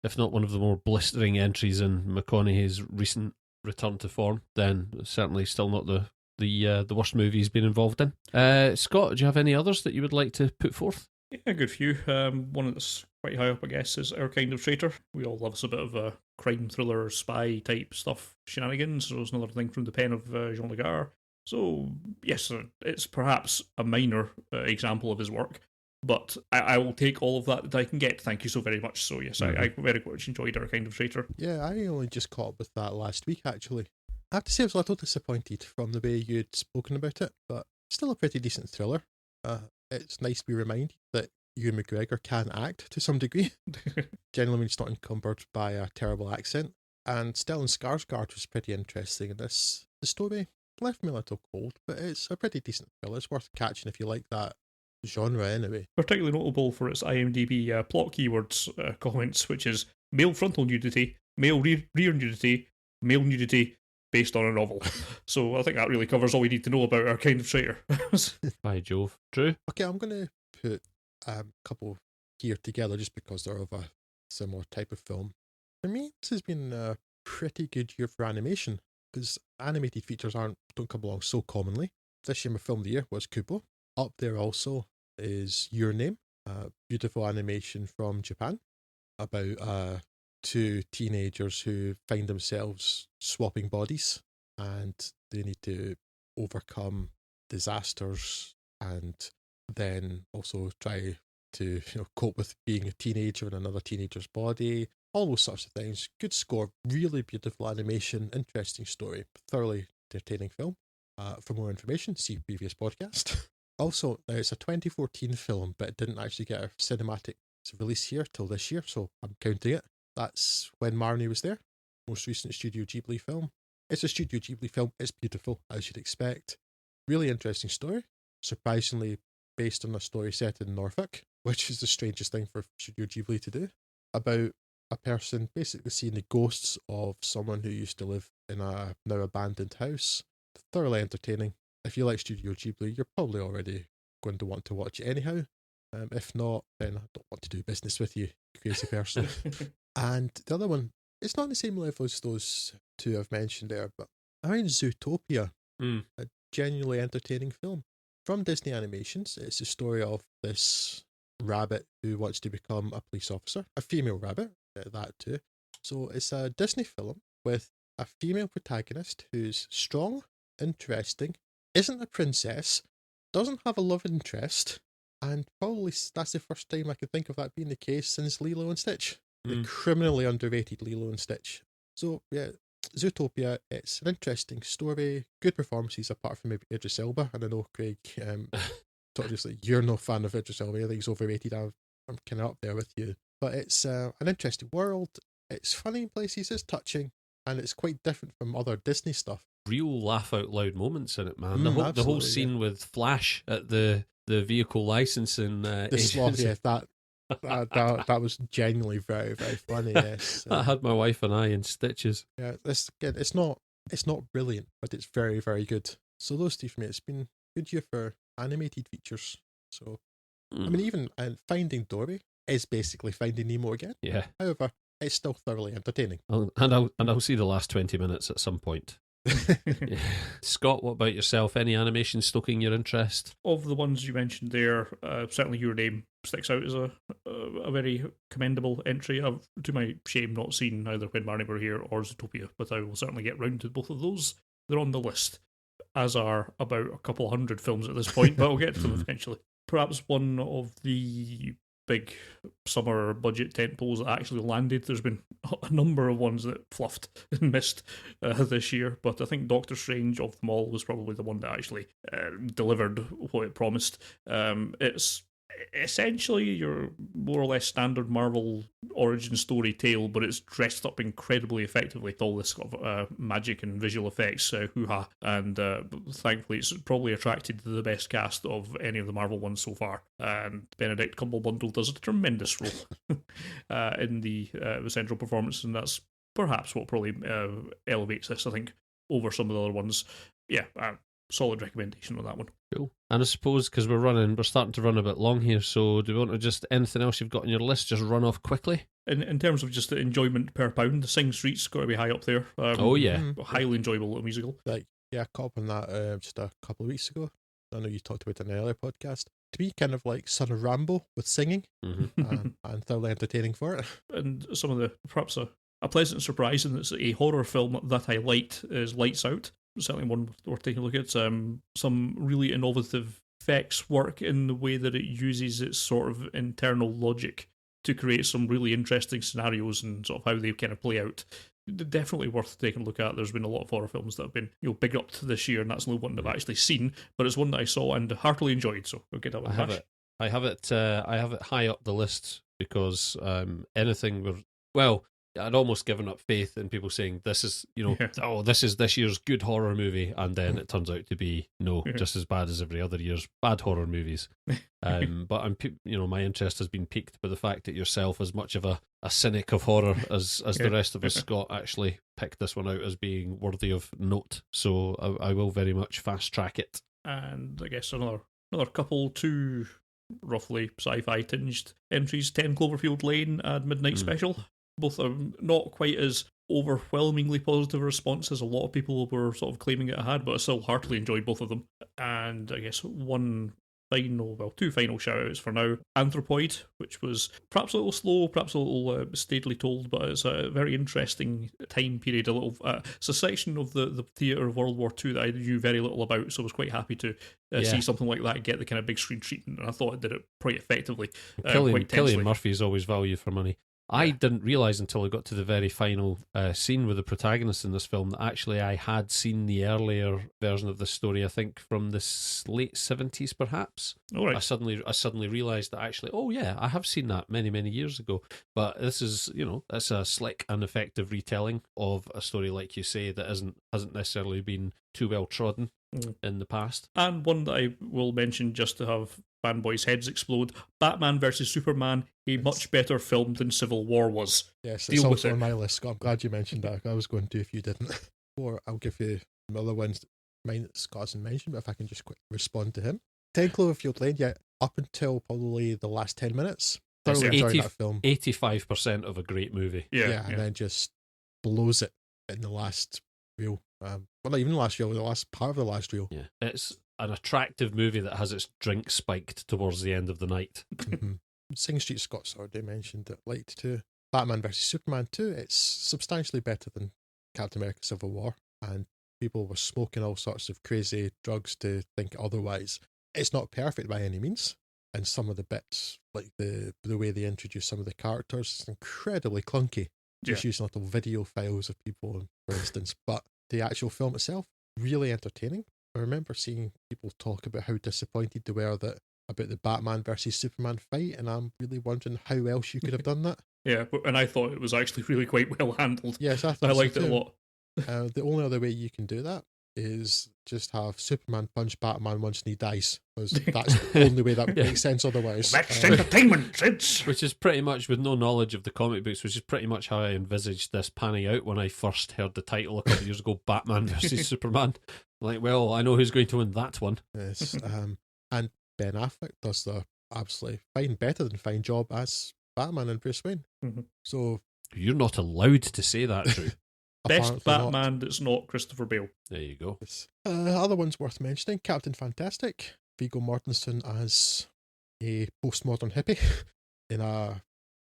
if not one of the more blistering entries in McConaughey's recent return to form, then certainly still not the worst movie he's been involved in. Scott, do you have any others that you would like to put forth? Yeah, a good few. One that's quite high up, I guess, is Our Kind of Traitor. We all love us a bit of a crime thriller, spy type stuff, shenanigans. So it's another thing from the pen of Jean Lagarde. So yes, it's perhaps a minor example of his work, but I will take all of that I can get. Thank you so very much. So yes, I very much enjoyed Our Kind of Traitor. Yeah, I only just caught up with that last week, actually. I have to say I was a little disappointed from the way you'd spoken about it, but still a pretty decent thriller. It's nice to be reminded that Ewan McGregor can act to some degree, generally when he's not encumbered by a terrible accent. And Stellan Skarsgård was pretty interesting in this. The story left me a little cold, but it's a pretty decent thriller. It's worth catching if you like that genre anyway. Particularly notable for its IMDb plot keywords comments, which is male frontal nudity, male rear nudity, male nudity based on a novel. So I think that really covers all we need to know about Our Kind of Traitor. By Jove. Drew? Okay, I'm going to put a couple here together just because they're of a similar type of film. For me, this has been a pretty good year for animation, because animated features don't come along so commonly. This year my film of the year was Kubo. Up there also is Your Name, a beautiful animation from Japan about two teenagers who find themselves swapping bodies, and they need to overcome disasters and then also try to cope with being a teenager in another teenager's body, all those sorts of things. Good score, really beautiful animation, interesting story, thoroughly entertaining film. For more information, see previous podcast. Also, now it's a 2014 film, but it didn't actually get a cinematic release here till this year, so I'm counting it. That's When Marnie Was There, most recent Studio Ghibli film. It's a Studio Ghibli film. It's beautiful, as you'd expect. Really interesting story. Surprisingly based on a story set in Norfolk, which is the strangest thing for Studio Ghibli to do, about a person basically seeing the ghosts of someone who used to live in a now abandoned house. Thoroughly entertaining. If you like Studio Ghibli, you're probably already going to want to watch it anyhow. If not, then I don't want to do business with you, crazy person. And the other one, it's not on the same level as those two I've mentioned there, but I find Zootopia a genuinely entertaining film. From Disney Animations, it's the story of this rabbit who wants to become a police officer, a female rabbit, that too. So it's a Disney film with a female protagonist who's strong, interesting, isn't a princess, doesn't have a love interest, and probably that's the first time I could think of that being the case since Lilo and Stitch. The criminally underrated Lilo and Stitch. So, yeah, Zootopia, it's an interesting story, good performances apart from maybe Idris Elba, and I know, Craig, obviously you're no fan of Idris Elba, I think he's overrated, I'm kind of up there with you. But it's an interesting world, it's funny in places, it's touching, and it's quite different from other Disney stuff. Real laugh out loud moments in it, man. The whole scene with Flash at the vehicle licensing the sloth, yeah, that was genuinely very, very funny. Yes, that had my wife and I in stitches. Yeah, it's not brilliant, but it's very, very good. So those two for me, it's been a good year for animated features. So I mean, even Finding Dory is basically Finding Nemo again. Yeah. However, it's still thoroughly entertaining. I'll see the last 20 minutes at some point. Yeah. Scott, what about yourself? Any animation stoking your interest? Of the ones you mentioned there, certainly Your Name sticks out as a very commendable entry. I've, to my shame, not seen either When Barney Were Here or Zootopia, but I will certainly get round to both of those. They're on the list, as are about a couple hundred films at this point, but I'll get to them eventually. Perhaps one of the big summer budget tentpoles that actually landed. There's been a number of ones that fluffed and missed this year, but I think Doctor Strange of them all was probably the one that actually delivered what it promised. It's essentially your more or less standard Marvel origin story tale, but it's dressed up incredibly effectively with all this sort of magic and visual effects, hoo-ha, and thankfully it's probably attracted the best cast of any of the Marvel ones so far, and Benedict Cumberbatch does a tremendous role in the central performance, and that's perhaps what probably elevates this, I think, over some of the other ones. Yeah, solid recommendation on that one. Cool. And I suppose because we're starting to run a bit long here, so do we want to just, anything else you've got on your list, just run off quickly? In terms of just the enjoyment per pound, the Sing Street's got to be high up there. Oh, yeah. Highly enjoyable little musical. Like, yeah, I caught up on that just a couple of weeks ago. I know you talked about it in an earlier podcast. To be kind of like Son of Rambo with singing, and thoroughly entertaining for it. And some of the, perhaps a pleasant surprise, and it's a horror film that I liked, is Lights Out. Certainly one worth taking a look at. Some really innovative effects work in the way that it uses its sort of internal logic to create some really interesting scenarios and sort of how they kind of play out. Definitely worth taking a look at. There's been a lot of horror films that have been big up to this year, and that's no one I've actually seen, but it's one that I saw and heartily enjoyed. So we'll get that one. I have it high up the list because anything I'd almost given up faith in people saying this is, this is this year's good horror movie, and then it turns out to be just as bad as every other year's bad horror movies. But I'm, my interest has been piqued by the fact that yourself, as much of a cynic of horror as the rest of us, Scott, actually picked this one out as being worthy of note. So I will very much fast track it. And I guess another couple, two roughly sci-fi tinged entries: 10 Cloverfield Lane and Midnight Special. Both are not quite as overwhelmingly positive response as a lot of people were sort of claiming it had, but I still heartily enjoyed both of them. And I guess two final shout-outs for now. Anthropoid, which was perhaps a little slow, perhaps a little staidly told, but it's a very interesting time period. It's a section of the theatre of World War II that I knew very little about, so I was quite happy to see something like that get the kind of big screen treatment, and I thought it did it pretty effectively. Cillian Murphy is always value for money. I didn't realise until I got to the very final scene with the protagonist in this film that actually I had seen the earlier version of this story, I think from the late 70s perhaps. Oh, right. I suddenly realised that actually, I have seen that many, many years ago. But this is, it's a slick and effective retelling of a story, like you say, that hasn't necessarily been too well trodden in the past. And one that I will mention just to have fanboys' heads explode: Batman vs Superman, a much better film than Civil War was. Yes, it's also on my list, Scott. I'm glad you mentioned that. I was going to if you didn't. Or I'll give you some other ones mine that Scott hasn't mentioned, but if I can just quickly respond to him. 10 Cloverfield Lane, up until probably the last 10 minutes. Thoroughly enjoyed that film. 85% of a great movie. Yeah, and then just blows it in the last reel. Not even the last reel, the last part of the last reel. Yeah, it's an attractive movie that has its drink spiked towards the end of the night. Sing Street Scott's already mentioned it. Light 2. Batman vs Superman 2, it's substantially better than Captain America Civil War, and people were smoking all sorts of crazy drugs to think otherwise. It's not perfect by any means, and some of the bits, like the way they introduce some of the characters, is incredibly clunky. Just using little video files of people, for instance. But the actual film itself, really entertaining. I remember seeing people talk about how disappointed they were about the Batman versus Superman fight, and I'm really wondering how else you could have done that. Yeah, and I thought it was actually really quite well handled. Yes, I liked it a lot. The only other way you can do that is just have Superman punch Batman once and he dies. Because that's the only way that would make sense otherwise. That's entertainment, Sid! Which is pretty much, with no knowledge of the comic books, which is pretty much how I envisaged this panning out when I first heard the title a couple of years ago, Batman versus Superman. Like, well, I know who's going to win that one. Yes, and Ben Affleck does the absolutely fine, better than fine job as Batman and Bruce Wayne. Mm-hmm. So you're not allowed to say that, Drew. Best Batman that's not Christopher Bale. There you go. Other ones worth mentioning: Captain Fantastic, Viggo Mortensen as a postmodern hippie in a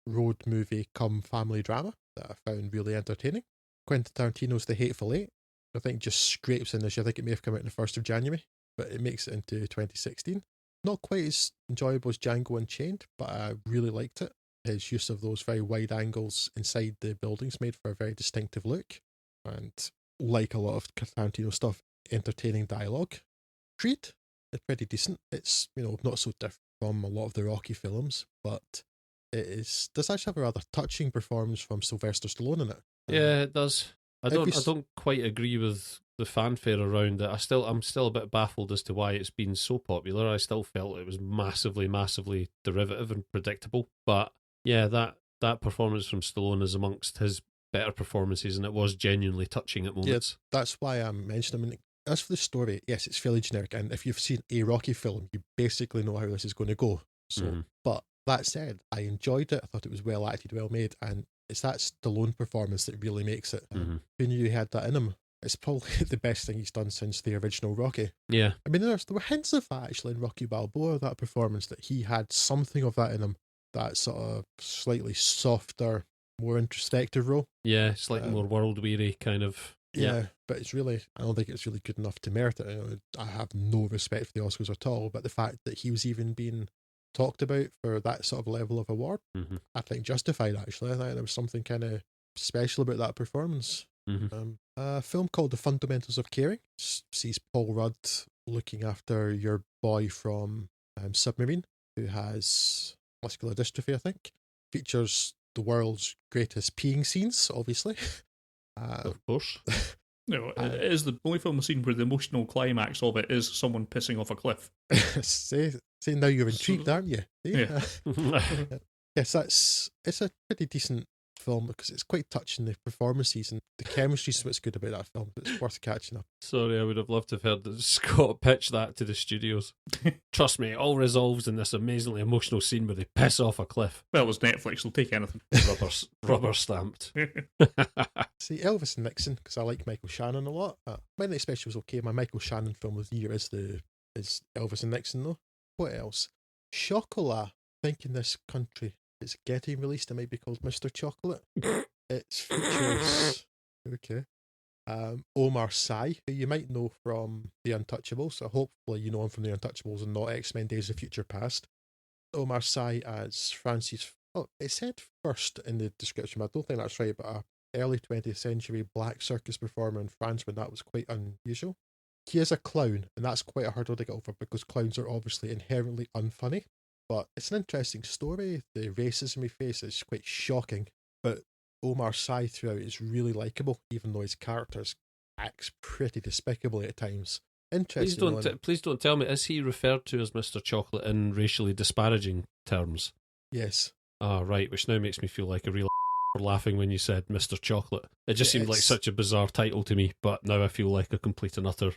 road movie come family drama that I found really entertaining. Quentin Tarantino's The Hateful Eight, I think, just scrapes in this year. I think it may have come out on the 1st of January, but it makes it into 2016. Not quite as enjoyable as Django Unchained, but I really liked it. His use of those very wide angles inside the buildings made for a very distinctive look. And like a lot of Tarantino stuff, entertaining dialogue. Creed is pretty decent. It's, not so different from a lot of the Rocky films, but does actually have a rather touching performance from Sylvester Stallone in it. Yeah, it does. I don't quite agree with the fanfare around it. I'm still a bit baffled as to why it's been so popular. I still felt it was massively, massively derivative and predictable. But yeah, that performance from Stallone is amongst his better performances, and it was genuinely touching at moments. Yeah, that's why I'm mentioning. As for the story, yes, it's fairly generic, and if you've seen a Rocky film, you basically know how this is going to go. So, But that said, I enjoyed it. I thought it was well acted, well made, and it's that Stallone performance that really makes it. Who knew he had that in him? It's probably the best thing he's done since the original Rocky. Yeah. I mean, there were hints of that actually in Rocky Balboa, that performance, that he had something of that in him, that sort of slightly softer, more introspective role. Yeah, slightly more world-weary kind of. Yeah, but I don't think it's really good enough to merit it. I have no respect for the Oscars at all, but the fact that he was even being talked about for that sort of level of award, I think justified, actually. I think there was something kind of special about that performance. A film called The Fundamentals of Caring sees Paul Rudd looking after your boy from Submarine, who has muscular dystrophy, I think. Features the world's greatest peeing scenes, obviously. Of course. No, it is the only film I've seen where the emotional climax of it is someone pissing off a cliff. See, now you're intrigued, aren't you? Yeah. Yes, it's a pretty decent film because it's quite touching, the performances and the chemistry is what's good about that film. It's worth catching up. Sorry, I would have loved to have heard Scott pitch that to the studios. Trust me, it all resolves in this amazingly emotional scene where they piss off a cliff. Well, it was Netflix, they'll take anything. Rubber stamped. See, Elvis and Nixon, because I like Michael Shannon a lot. Midnight Special was okay. My Michael Shannon film of the year is Elvis and Nixon, though. What else? Chocolat. I think in this country it's getting released. It might be called Mr. Chocolate. It features Omar Sy, who you might know from The Untouchables. So hopefully you know him from The Untouchables and not X-Men Days of Future Past. Omar Sy as Francis. Oh, it said first in the description, but I don't think that's right. But a early 20th century black circus performer in France when that was quite unusual. He is a clown, and that's quite a hurdle to get over because clowns are obviously inherently unfunny. But it's an interesting story. The racism he faces is quite shocking. But Omar Sy throughout is really likeable, even though his character acts pretty despicably at times. Interesting. Please don't tell me, is he referred to as Mr. Chocolate in racially disparaging terms? Yes. Ah, right, which now makes me feel like a real laughing when you said Mr. Chocolate. It just seemed like such a bizarre title to me, but now I feel like a complete and utter...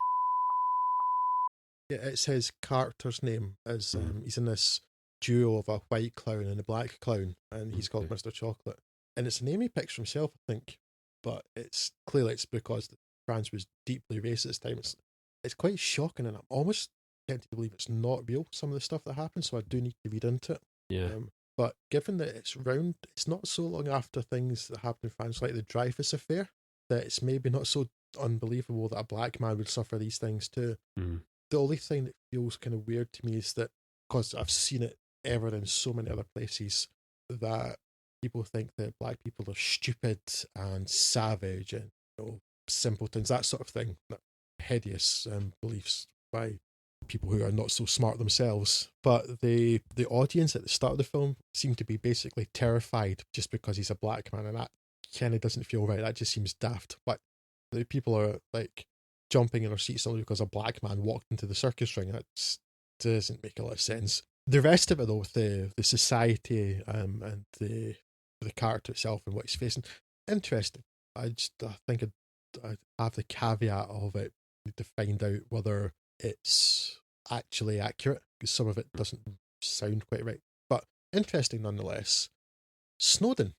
Yeah, it's his character's name. He's in this duo of a white clown and a black clown, and he's called Mr. Chocolate. And it's a name he picks for himself, I think, but it's because France was deeply racist at the time. It's quite shocking, and I'm almost tempted to believe it's not real, some of the stuff that happens, so I do need to read into it. Yeah. But given that it's not so long after things that happened in France, like the Dreyfus affair, that it's maybe not so unbelievable that a black man would suffer these things too. Mm. The only thing that feels kind of weird to me is that, because I've seen it ever in so many other places, that people think that black people are stupid and savage and simpletons, that sort of thing. Hideous beliefs by people who are not so smart themselves. But the audience at the start of the film seem to be basically terrified just because he's a black man, and that kind of doesn't feel right. That just seems daft. But the people are like jumping in their seats only because a black man walked into the circus ring. That doesn't make a lot of sense. The rest of it, though, with the society and the character itself and what he's facing, interesting. I think I have the caveat of it. Need to find out whether it's actually accurate, because some of it doesn't sound quite right. But interesting nonetheless. Snowden.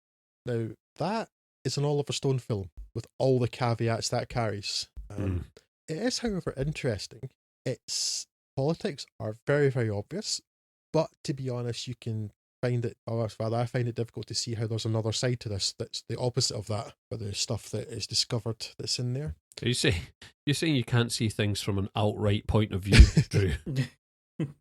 Now, that is an Oliver Stone film with all the caveats that carries. It is, however, interesting. Its politics are very, very obvious, but to be honest, you can find it, or rather, I find it difficult to see how there's another side to this that's the opposite of that, but the stuff that is discovered that's in there. You're saying you can't see things from an outright point of view, Drew.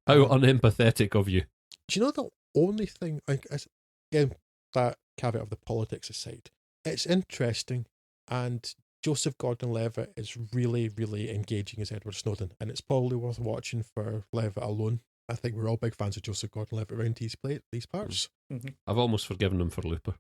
How unempathetic of you. Do you know the only thing, again, that caveat of the politics aside, it's interesting, and Joseph Gordon-Levitt is really, really engaging as Edward Snowden, and it's probably worth watching for Levitt alone. I think we're all big fans of Joseph Gordon-Levitt around these parts. Mm-hmm. I've almost forgiven him for Looper.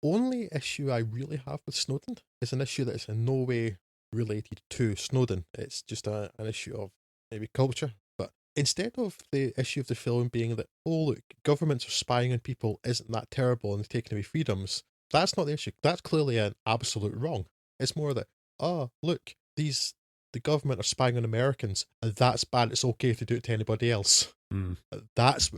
Only issue I really have with Snowden is an issue that is in no way related to Snowden. It's just an issue of maybe culture. But instead of the issue of the film being that, oh look, governments are spying on people, isn't that terrible and taking away freedoms, that's not the issue. That's clearly an absolute wrong. It's more that, oh look, the government are spying on Americans, and that's bad. It's okay to do it to anybody else. That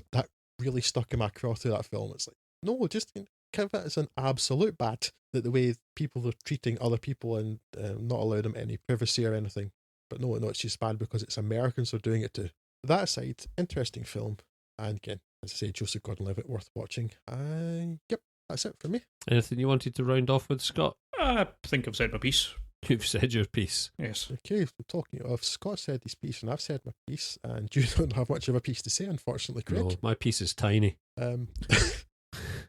really stuck in my craw through that film. It's like, no, just kind of, it's an absolute bad that the way people are treating other people and not allowing them any privacy or anything. But no, it's just bad because it's Americans who are doing it to. That aside, interesting film, and again, as I say, Joseph Gordon-Levitt, worth watching. Yep, that's it for me. Anything you wanted to round off with, Scott? I think I've said my piece. You've said your piece. Yes. Okay, we're talking of Scott said his piece and I've said my piece, and you don't have much of a piece to say, unfortunately, Craig. No, my piece is tiny.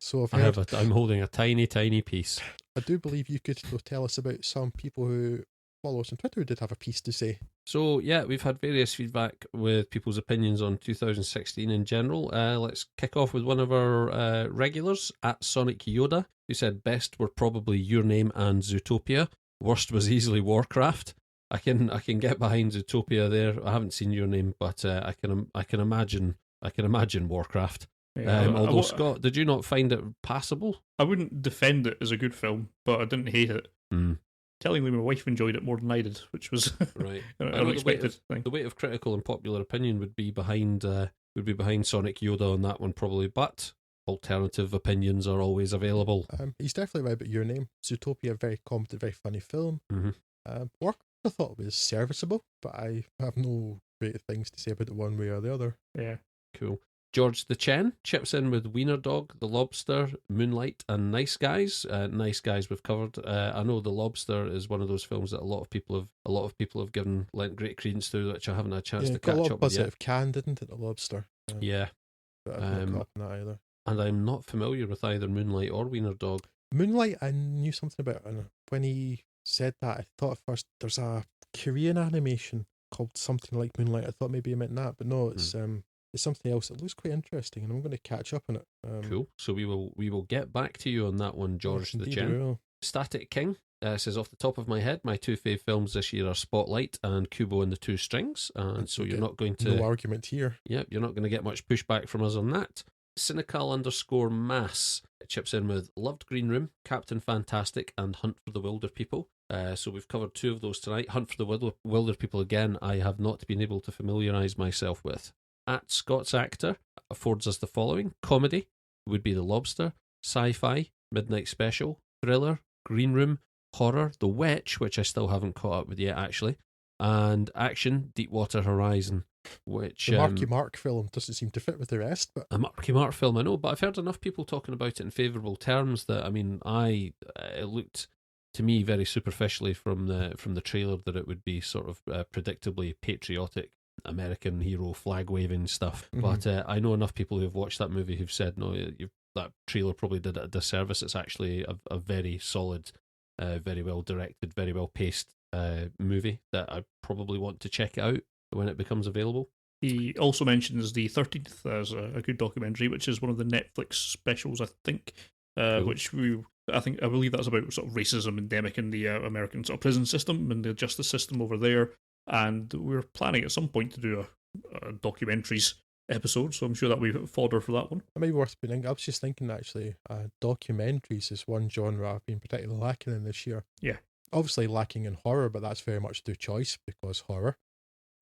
So I'm holding a tiny, tiny piece. I do believe you could tell us about some people who follow us on Twitter who did have a piece to say. So, yeah, we've had various feedback with people's opinions on 2016 in general. Let's kick off with one of our regulars, at Sonic Yoda, who said best were probably Your Name and Zootopia. Worst was easily Warcraft. I can get behind Zootopia there. I haven't seen Your Name, but I can imagine Warcraft. Yeah, although, Scott, did you not find it passable? I wouldn't defend it as a good film, but I didn't hate it. Tellingly, my wife enjoyed it more than I did, which was right. an unexpected thing. The weight of critical and popular opinion would be behind Sonic Yoda on that one, probably, but alternative opinions are always available. He's definitely right about Your Name. Zootopia, very competent, very funny film. Warcraft, I thought was serviceable, but I have no great things to say about it one way or the other. Yeah. Cool. George the Chen chips in with Wiener Dog, The Lobster, Moonlight, and Nice Guys. Nice Guys we've covered. I know The Lobster is one of those films that a lot of people have lent great credence to, which I haven't had a chance to catch up with yet. Got a lot of Cannes, didn't it, The Lobster? Yeah. But I've not caught up on that either. And I'm not familiar with either Moonlight or Wiener Dog. Moonlight, I knew something about, and when he said that, I thought at first there's a Korean animation called something like Moonlight. I thought maybe he meant that, but no, it's something else. It looks quite interesting, and I'm going to catch up on it. Cool. So we will get back to you on that one, George the Chen. Static King says, off the top of my head, my two fave films this year are Spotlight and Kubo and the Two Strings, and so you're not going to... No argument here. Yep, you're not going to get much pushback from us on that. Cynical_Mass chips in with loved Green Room, Captain Fantastic, and Hunt for the Wilder People. So we've covered two of those tonight. Hunt for the Wilder People, again, I have not been able to familiarise myself with. At Scott's Actor affords us the following. Comedy would be The Lobster, sci-fi, Midnight Special, thriller, Green Room, horror, The Witch, which I still haven't caught up with yet, actually, and action, Deepwater Horizon. which The Marky Mark film doesn't seem to fit with the rest, but a Marky Mark film, I know, but I've heard enough people talking about it in favourable terms that, I mean, it looked to me very superficially from the trailer that it would be sort of predictably patriotic American hero flag waving stuff. But I know enough people who have watched that movie who've said, no, that trailer probably did it a disservice. It's actually a very solid, very well directed, very well paced movie that I probably want to check it out when it becomes available. He also mentions the 13th as a good documentary, which is one of the Netflix specials, I think, Cool. which I believe that's about sort of racism endemic in the American sort of prison system and the justice system over there. And we're planning at some point to do a documentaries episode, so I'm sure that'll be fodder for that one. it might be worth putting. I was just thinking actually, documentaries is one genre I've been particularly lacking in this year. Yeah. Obviously lacking in horror, but that's very much through choice because horror.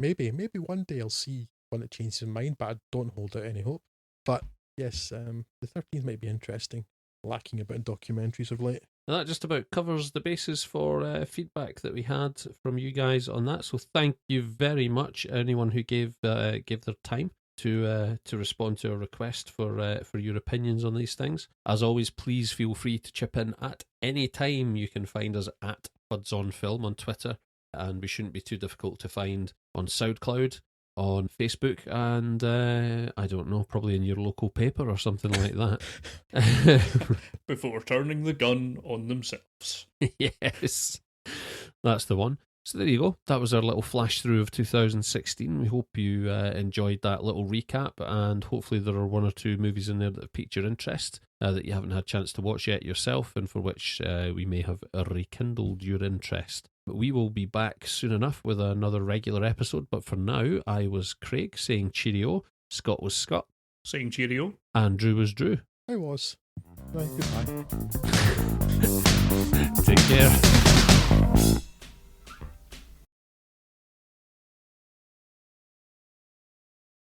Maybe one day I'll see one that changes my mind, but I don't hold out any hope. But yes, the 13th might be interesting. Lacking a bit in documentaries of late. And that just about covers the basis for feedback that we had from you guys on that. So thank you very much, anyone who gave their time to respond to a request for your opinions on these things. As always, please feel free to chip in at any time. You can find us at Buds on Film on Twitter, and we shouldn't be too difficult to find on SoundCloud, on Facebook, and I don't know, probably in your local paper or something like that. Before turning the gun on themselves. Yes, that's the one. So there you go. That was our little flash through of 2016. We hope you enjoyed that little recap, and hopefully there are one or two movies in there that have piqued your interest that you haven't had a chance to watch yet yourself, and for which we may have rekindled your interest. But we will be back soon enough with another regular episode. But for now, I was Craig saying cheerio, Scott was Scott saying cheerio, and Drew was Drew. I was. Right, goodbye. Take care.